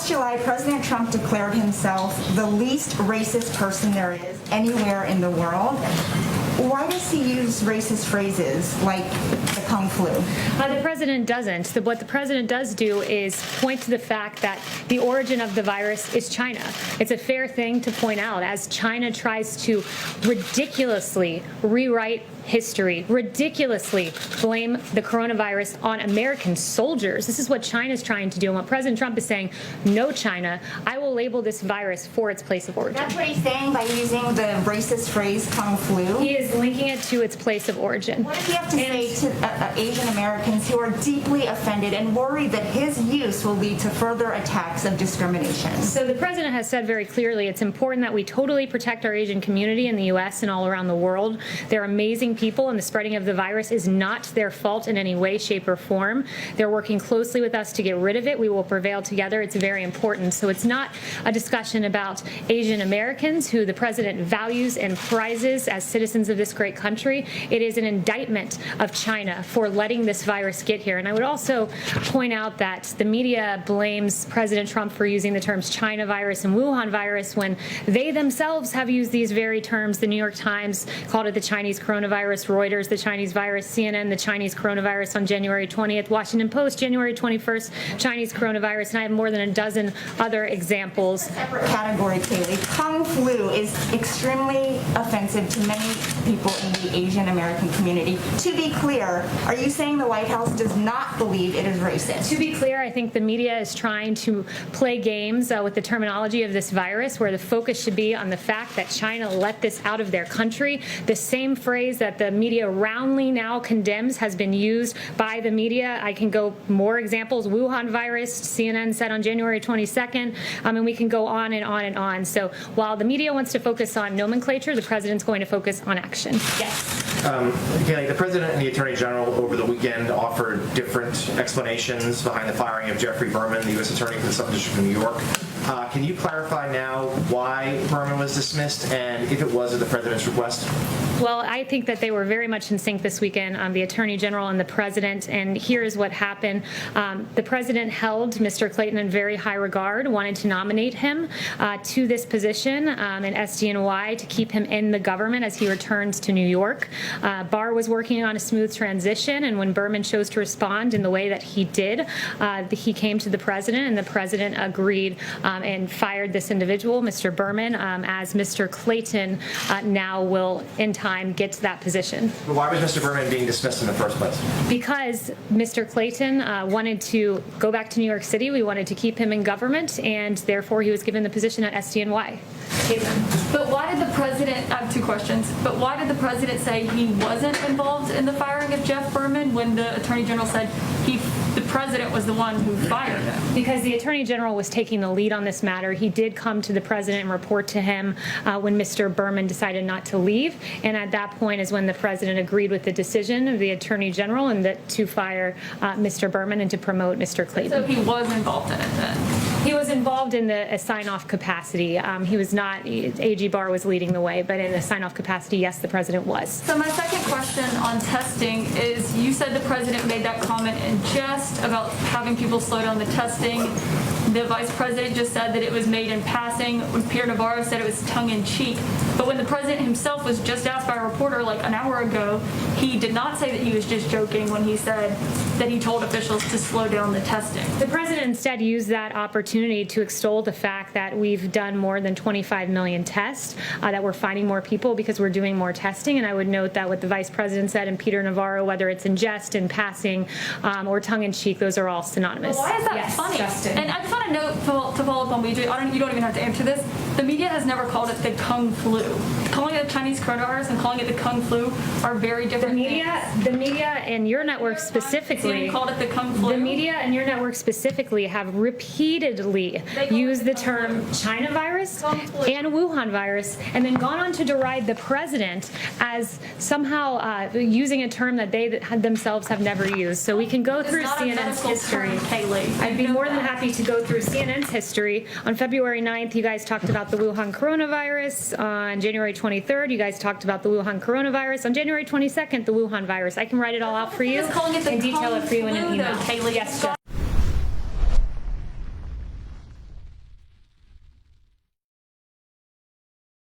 Last July, President Trump declared himself the least racist person there is anywhere in the world. Why does he use racist phrases like the Kung flu? The president doesn't. What the president does do is point to the fact that the origin of the virus is China. It's a fair thing to point out as China tries to ridiculously rewrite history, ridiculously blame the coronavirus on American soldiers. This is what China's trying to do. And what President Trump is saying, no, China, I will label this virus for its place of origin. That's what he's saying by using the racist phrase Kung flu? He is linking it to its place of origin. What does he have to say to Asian Americans who are deeply offended and worried that his use will lead to further attacks of discrimination? So the president has said very clearly it's important that we totally protect our Asian community in the U.S. and all around the world. They're amazing people, and the spreading of the virus is not their fault in any way, shape, or form. They're working closely with us to get rid of it. We will prevail together. It's very important. So it's not a discussion about Asian Americans, who the president values and prizes as citizens of this great country. It is an indictment of China for letting this virus get here. And I would also point out that the media blames President Trump for using the terms China virus and Wuhan virus when they themselves have used these very terms. The New York Times called it the Chinese coronavirus, Reuters, the Chinese virus, CNN, the Chinese coronavirus on January 20th, Washington Post, January 21st, Chinese coronavirus, and I have more than a dozen other examples. Separate category, Kaylee. Kung flu is extremely offensive to many people in the Asian American community. To be clear, are you saying the White House does not believe it is racist? To be clear, I think the media is trying to play games with the terminology of this virus, where the focus should be on the fact that China let this out of their country. The same phrase that the media roundly now condemns has been used by the media. I can go more examples. Wuhan virus, CNN said on January 22nd, and we can go on and on and on. So while the media wants to focus on nomenclature, the president's going to focus on action. Yes. Kaylee, the president and the attorney general over the weekend offered different explanations behind the firing of Jeffrey Berman, the U.S. attorney for the Southern District of New York. Can you clarify now why Berman was dismissed and if it was at the president's request? Well, I think that they were very much in sync this weekend, the Attorney General and the President, and here's what happened. The President held Mr. Clayton in very high regard, wanted to nominate him to this position in SDNY to keep him in the government as he returns to New York. Barr was working on a smooth transition, and when Berman chose to respond in the way that he did, he came to the President, and the President agreed and fired this individual, Mr. Berman, as Mr. Clayton now will, in time, get to that position. But why was Mr. Berman being dismissed in the first place? Because Mr. Clayton wanted to go back to New York City. We wanted to keep him in government, and therefore he was given the position at SDNY. But why did the president, I have two questions, but why did the president say he wasn't involved in the firing of Jeff Berman when the attorney general said the president was the one who fired him? Because the attorney general was taking the lead on this matter. He did come to the president and report to him when Mr. Berman decided not to leave, and at that point is when the president agreed with the decision of the attorney general and to fire Mr. Berman and to promote Mr. Clayton. So he was involved in it then? He was involved in a sign-off capacity. He was not, AG Barr was leading the way, but in a sign-off capacity, yes, the president was. So my second question on testing is, you said the president made that comment in jest about having people slow down the testing. The vice president just said that it was made in passing. Pierre Navarro said it was tongue-in-cheek. But when the president himself was just asked by a reporter like an hour ago, he did not say that he was just joking when he said that he told officials to slow down the testing. The president instead used that opportunity to extol the fact that we've done more than 25 million tests, that we're finding more people because we're doing more testing. And I would note that what the vice president said and Peter Navarro, whether it's in jest, in passing, or tongue-in-cheek, those are all synonymous. Well, why is that yes, funny? Justin. And I just want to note, to follow up on BJ, you don't even have to answer this. The media has never called it the Kung flu. Calling it the Chinese coronavirus and calling it the Kung flu are very different things. The media and your network specifically called it the Kung flu. The media and your network specifically have repeatedly used the term China virus and Wuhan virus, and then gone on to deride the president as somehow using a term that they themselves have never used. So we can go through CNN's history. I'd be more than happy to go through CNN's history. On February 9th, you guys talked about the Wuhan coronavirus. On January 23rd, you guys talked about the Wuhan coronavirus. On January 22nd, the Wuhan virus. I can write it all out for you and detail it for you in an email. Yes,